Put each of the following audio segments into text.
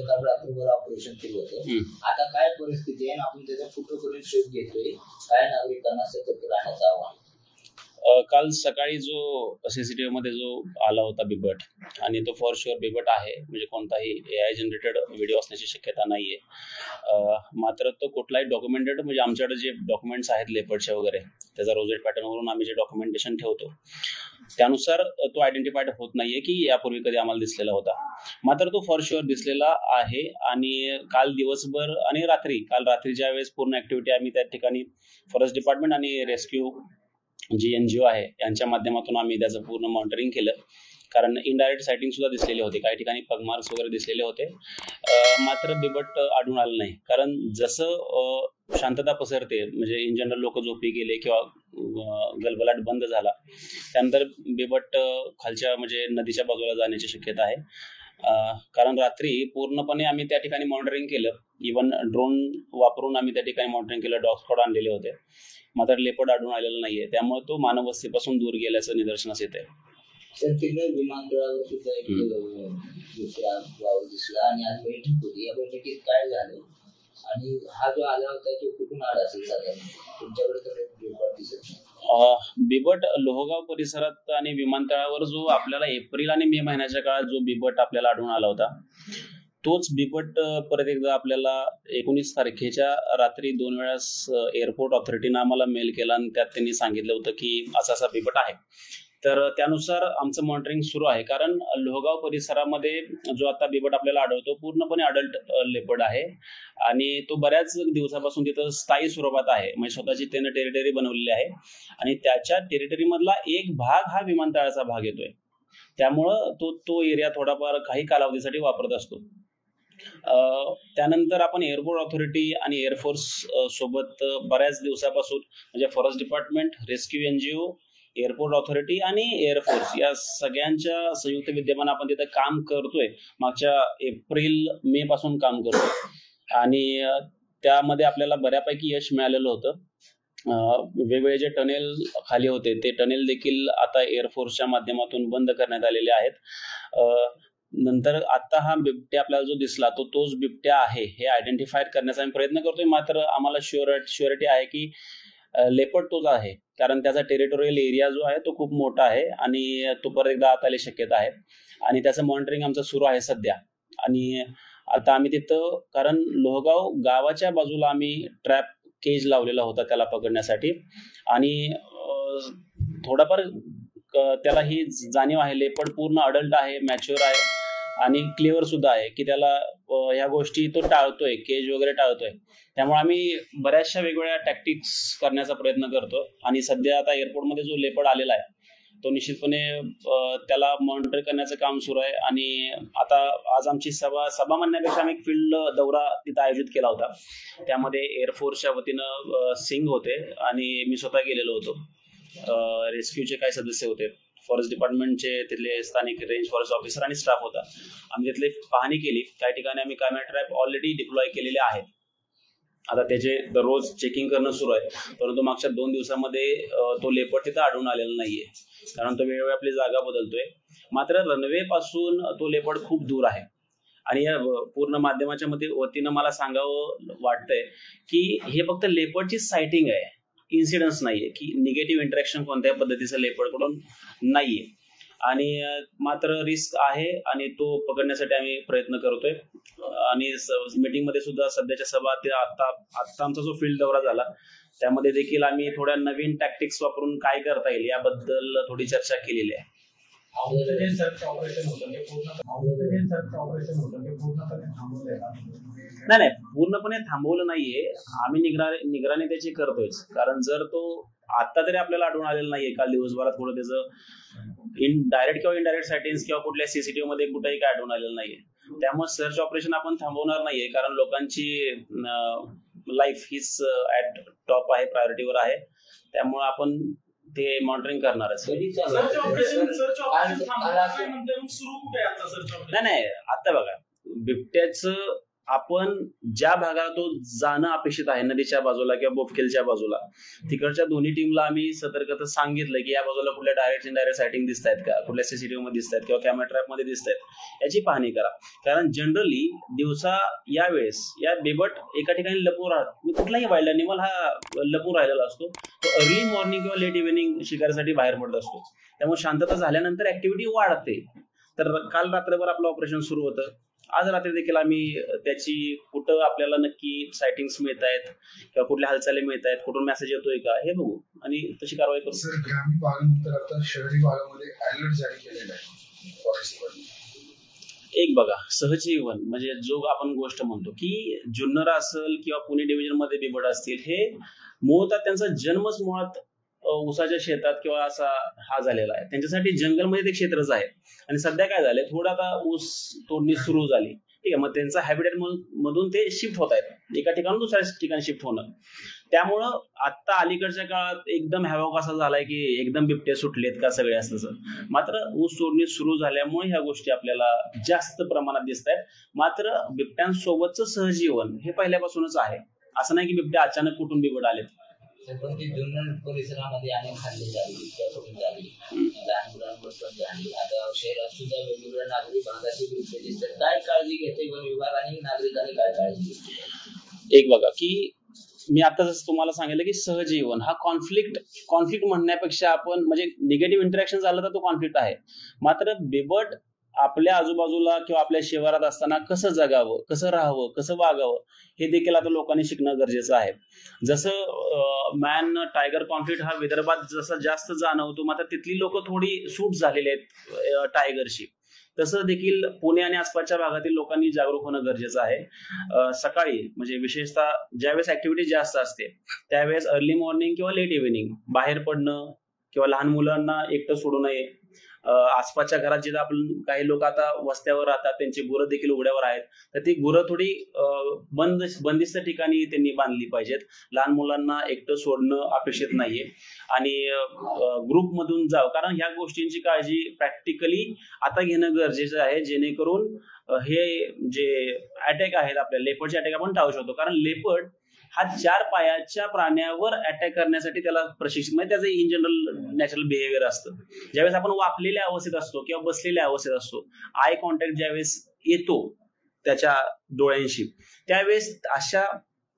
काल रात्रभर ऑपरेशन केलं होतं. आता काय परिस्थिती आहे आपण त्याचा फोटो करून शोध घेतोय. काय नागरिकांना सतर्क राहण्याचं आवाहन? काल सकाळी जो सीसीटीव्ही मध्ये जो आला होता बिबट, आणि तो फॉर शुअर बिबट आहे, म्हणजे कोणताही AI जनरेटेड व्हिडिओ असण्याची शक्यता नाहीये. मात्र तो कुठलाही डॉक्युमेंटेड, म्हणजे आमच्याकडे जे डॉक्युमेंट्स आहेत लेपर्डचे वगैरे, त्याचा रोजेट पॅटर्नवरून आम्ही जे डॉक्युमेंटेशन ठेवतो त्यानुसार तो आयडेंटिफाईड होत नाहीये की यापूर्वी कधी आम्हाला दिसलेला होता. मात्र तो फॉर शुअर दिसलेला आहे. आणि काल दिवसभर आणि काल रात्री ज्या वेळेस पूर्ण ऍक्टिव्हिटी आम्ही त्या ठिकाणी फॉरेस्ट डिपार्टमेंट आणि रेस्क्यू जी NGO आहे यांच्या माध्यमातून आम्ही त्याचं पूर्ण मॉनिटरिंग केलं. कारण इनडायरेक्ट सायटिंग सुद्धा दिसलेले होते, काही ठिकाणी पगमार्क्स वगैरे दिसलेले होते. मात्र बिबट आढळून आलं नाही. कारण जसं शांतता पसरते, म्हणजे इन जनरल लोक झोपी गेले किंवा गलबलाट बंद झाला, त्यानंतर बिबट खालच्या म्हणजे नदीच्या बाजूला जाण्याची शक्यता आहे. कारण रात्री पूर्णपणे आम्ही त्या ठिकाणी मॉनिटरिंग केलं. इव्हन ड्रोन वापरून आम्ही त्या ठिकाणी मॉनिटरिंग केलं. डॉग स्क्वॉड आणलेले होते. मात्र लेपर्ड आढळून आलेला नाहीये. त्यामुळे तो मानव वस्तीपासून दूर गेल्याचं निदर्शनास येत आहे. सर, तिकडे विमानतळावर सुद्धा एक वावर दिसला आणि आज बैठक होती. या बैठकीत काय झालं आणि हा जो आला होता तो कुठून आला असेल? साधारण तुमच्याकडे तर बिबट दिसत नाही. बिबट लोहगाव परिसरात आणि विमानतळावर जो आपल्याला एप्रिल आणि मे महिन्याच्या काळात जो बिबट आपल्याला आढळून आला होता, तोच बिबट परत एकदा आपल्याला 19 तारखेच्या रात्री 2 वेळास एअरपोर्ट ऑथॉरिटीनं आम्हाला मेल केला आणि त्यात त्यांनी सांगितलं होतं की असा बिबट आहे. तर त्यानुसार आमचं मॉनिटरिंग सुरू आहे. कारण लोहगाव परिसरामध्ये जो आता बिबट आपल्याला आढळतो पूर्णपणे अडल्ट लेपर्ड आहे आणि तो बऱ्याच दिवसापासून तिथं स्थायी स्वरूपात आहे. म्हणजे स्वतःची त्यानं टेरिटरी बनवलेली आहे आणि त्याच्या टेरिटरीमधला एक भाग हा विमानतळाचा भाग येतोय. त्यामुळं तो एरिया थोडाफार काही कालावधीसाठी वापरत असतो. त्यानंतर आपण एअरपोर्ट ऑथॉरिटी आणि एअरफोर्स सोबत बऱ्याच दिवसापासून, म्हणजे forest department, rescue NGO, airport authority आणि एअरफोर्स या सगळ्यांच्या संयुक्त विद्यमानं आपण तिथे काम करतोय. मागच्या एप्रिल-मे पासून काम करतोय आणि त्यामध्ये आपल्याला बऱ्यापैकी यश मिळालेलं होतं. वेगवेगळे जे टनेल खाली होते ते टनेल देखील आता एअरफोर्सच्या माध्यमातून बंद करण्यात आलेले आहेत. नंतर आता हा बिबट्या आपल्याला जो दिसला तोच बिबट्या आहे हे आयडेंटिफाय करण्याचा आम्ही प्रयत्न करतोय. मात्र आम्हाला शुअरिटी आहे की लेपर्ड तोच आहे. कारण त्याचा टेरिटोरियल एरिया जो आहे तो खूप मोठा आहे आणि तो परत एकदा आत आली शक्यता आहे आणि त्याचं मॉनिटरिंग आमचं सुरू आहे सध्या. आणि आता आम्ही तिथं, कारण लोहगाव गावाच्या बाजूला आम्ही ट्रॅप केज लावलेला होता त्याला पकडण्यासाठी आणि थोडाफार त्याला ही जाणीव आहे, लेपर्ड पूर्ण अडल्ट आहे, मॅच्युअर आहे आणि क्लिअर सुद्धा आहे की त्याला ह्या गोष्टी तो टाळतोय, केज वगैरे टाळतोय. त्यामुळे आम्ही बऱ्याचशा वेगवेगळ्या टॅक्टिक्स करण्याचा प्रयत्न करतो आणि सध्या आता एअरपोर्टमध्ये जो लेपर्ड आलेला आहे तो निश्चितपणे त्याला मॉनिटर करण्याचं काम सुरू आहे. आणि आता आज आमची सभा म्हणण्यापेक्षा आम्ही एक फील्ड दौरा तिथं आयोजित केला होता. त्यामध्ये एअरफोर्सच्या वतीनं सिंग होते आणि मी स्वतः गेलेलो होतो. रेस्क्यूचे काही सदस्य होते, फॉरेस्ट डिपार्टमेंटचे तिथले स्थानिक रेंज फॉरेस्ट ऑफिसर आणि स्टाफ होता. आम्ही तिथली पाहणी केली. काही ठिकाणी आम्ही कॅमेरा ट्रॅप ऑलरेडी डिप्लॉय केलेले आहेत. आता त्याचे दररोज चेकिंग करणं सुरू आहे. परंतु मागच्या 2 दिवसामध्ये तो लेपर्ड तिथं आढळून आलेला नाहीये, कारण तो वेळोवेळी आपली जागा बदलतोय. मात्र रनवे पासून तो लेपर्ड खूप दूर आहे आणि या पूर्ण माध्यमाच्या वतीनं मला सांगावं वाटतंय की हे फक्त लेपर्डची सायटिंग आहे, इन्सिडन्स नाहीये की निगेटिव्ह इंटरॅक्शन कोणत्याही पद्धतीचं लेपर्डकडून नाहीये. आणि मात्र रिस्क आहे आणि तो पकडण्यासाठी आम्ही प्रयत्न करतोय. आणि मीटिंगमध्ये सुद्धा सध्याच्या सभा आता आमचा जो फील्ड दौरा झाला त्यामध्ये देखील आम्ही थोड्या नवीन टॅक्टिक्स वापरून काय करता येईल याबद्दल थोडी चर्चा केलेली आहे. नाही, पूर्णपणे थांबवलं नाहीये. आम्ही निगराणी त्याची करतोय. कारण जर तो आता तरी आपल्याला आढळून आलेला नाहीये, काल दिवसभरात थोडं त्याचं डायरेक्ट किंवा इनडायरेक्ट सायटिंग्स किंवा कुठल्या सीसीटीव्ही मध्ये कुठेही काय आढळून आलेलं नाहीये. त्यामुळे सर्च ऑपरेशन आपण थांबवणार नाहीये, कारण लोकांची लाईफ हीच ऍट टॉप आहे, प्रायोरिटीवर आहे. त्यामुळे आपण ते मॉनिटरिंग करणारच. नाही, आता बघा, बिबट्याचं आपण ज्या भागाला तो जाणं अपेक्षित आहे, नदीच्या बाजूला किंवा बोपखेलच्या बाजूला, तिकडच्या दोन्ही टीमला आम्ही सतर्कता सांगितलं की या बाजूला कुठल्या डायरेक्ट इनडायरेक्ट सायटिंग दिसत आहेत का, कुठल्या सीसीटीव्ही मध्ये दिसत आहेत किंवा कॅमेरा ट्रॅप मध्ये दिसत आहेत, याची पाहणी करा. कारण जनरली दिवसा यावेळेस या बेबट एका ठिकाणी लपून राहत, कुठलाही वाईल्ड अॅनिमल हा लपून राहिलेला असतो, तो अर्ली मॉर्निंग किंवा लेट इव्हिनिंग शिकारीसाठी बाहेर पडत असतो. त्यामुळे शांतता झाल्यानंतर ऍक्टिव्हिटी वाढते. तर काल रात्रभर आपलं ऑपरेशन सुरू होतं. आज रात्री देखील आम्ही त्याची कुठं आपल्याला नक्की सायटिंग्स मिळत आहेत किंवा कुठल्या हालचाली मिळत आहेत, कुठून मेसेज येतोय का हे बघू आणि तशी कारवाई करू. सर, ग्रामीण भागानंतर आता शहरी भागामध्ये अलर्ट जारी केलेला आहे फॉरेस्ट डिपार्टमेंट. एक बघा, सहजीवन म्हणजे जो आपण गोष्ट म्हणतो की जुन्नर असेल किंवा पुणे डिव्हिजन मध्ये बिबट असतील, हे मुळात त्यांचा जन्मच मुळात ऊसाच्या शेतात किंवा असा हा झालेला आहे. त्यांच्यासाठी जंगलमध्ये ते क्षेत्रच आहे. आणि सध्या काय झालंय, थोडं आता ऊस तोडणी सुरू झाली, ठीक आहे, मग त्यांचा हॅबिटेट मधून ते शिफ्ट होत आहेत, एका ठिकाणी दुसऱ्या ठिकाणी शिफ्ट होणं. त्यामुळं आता अलीकडच्या काळात एकदम हॅवॉक असा झालाय की एकदम बिबटे सुटलेत का सगळे असतं. मात्र ऊस तोडणी सुरू झाल्यामुळे ह्या गोष्टी आपल्याला जास्त प्रमाणात दिसत आहेत. मात्र बिबट्यांसोबतचं सहजीवन हे पहिल्यापासूनच आहे. असं नाही की बिबटे अचानक कुठून बिबट आलेत. पण ती जुन्नर परिसरामध्ये अनेक हल्ले झाले, त्याकडून झाली, लहान मुलांवर पण झाली. आता शहरात सुद्धा वेगवेगळ्या नागरी भागाची बिबटे दिसतात. काय काळजी घेते वन विभाग आणि नागरिकांनी काय काळजी घेतली? एक बघा की मी आता जसं तुम्हाला सांगितलं की सहजीवन हा कॉन्फ्लिक्ट म्हणण्यापेक्षा आपण म्हणजे निगेटिव्ह इंटरॅक्शन झालं तर तो कॉन्फ्लिक्ट आहे. मात्र बिबट आपल्या आजूबाजूला किंवा आपल्या शिवारात असताना कसं जगावं, कसं राहावं, कसं वागावं हे देखील आता लोकांनी शिकणं गरजेचं आहे. जसं मॅन टायगर कॉन्फ्लिक्ट हा विदर्भात जसं जास्त जाणवतो, मात्र तिथली लोक थोडी सूट झालेली आहेत टायगरशी, तसं देखील पुणे आणि आसपासच्या भागातील लोकांनी जागरूक होणं गरजेचं आहे. सकाळी म्हणजे विशेषतः ज्यावेळेस ऍक्टिव्हिटी जास्त असते त्यावेळेस अर्ली मॉर्निंग किंवा लेट इव्हिनिंग बाहेर पडणं किंवा लहान मुलांना एकटं सोडू नये. आसपासच्या घरात जिथं आपण काही लोक आता वस्त्यावर राहतात त्यांची गुरं देखील उघड्यावर आहेत, तर ती गुरं थोडी बंदिस्त ठिकाणी त्यांनी बांधली पाहिजेत. लहान मुलांना एकटं सोडणं अपेक्षित नाहीये आणि ग्रुपमधून जावं, कारण ह्या गोष्टींची काळजी प्रॅक्टिकली आता घेणं गरजेचं आहे, जेणेकरून हे जे अटॅक आहेत आपल्या लेपर्डचे अटॅक आपण टाळू शकतो. कारण लेपर्ड हा 4 पायाच्या प्राण्यावर अटॅक करण्यासाठी त्याला प्रशिक्षण, म्हणजे त्याचं इन जनरल नॅचरल बिहेवियर असतं. ज्यावेळेस आपण वाकलेल्या अवस्थेत असतो किंवा बसलेल्या अवस्थेत असतो, आय कॉन्टॅक्ट ज्यावेळेस येतो त्याच्या डोळ्यांशी, त्यावेळेस अशा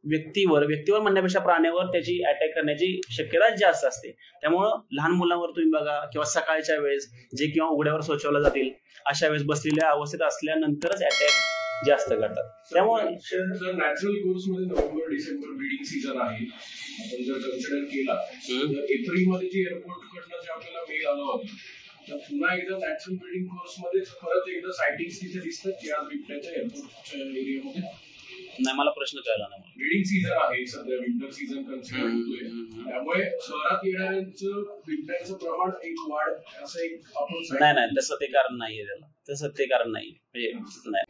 व्यक्तीवर म्हणण्यापेक्षा प्राण्यावर त्याची अटॅक करण्याची शक्यता जास्त असते. त्यामुळं लहान मुलांवर तुम्ही बघा किंवा सकाळच्या वेळेस जे किंवा उघड्यावर शौचाला जातील अशा वेळेस बसलेल्या अवस्थेत असल्यानंतरच अटॅक जास्त करतात. त्यामुळे नॅचरल कोर्स मध्ये नोव्हेंबर डिसेंबर ब्रीडिंग सीझन आहे, आपण जर कन्सिडर केला तर एप्रिल मध्ये जे एअरपोर्ट कडनं जे आपल्याला मेल आला होता, तर पुन्हा एकदा नॅचरल ब्रीडिंग कोर्स मध्ये परत एकदा सायटिंग्स तिथे दिसतात की आज बिबट्याच्या एअरपोर्टच्या एरियामध्ये. नाही, मला प्रश्न कळला नाही. ब्रीडिंग सीझन आहे सध्या, विंटर सीझन कन्सिडर होतोय, त्यामुळे शहरात येणाऱ्यांचं बिबट्यांचं प्रमाण एक वाढ असं एक आपण नाही तसं ते कारण नाहीये, त्याला तसं ते कारण नाही म्हणजे नाही.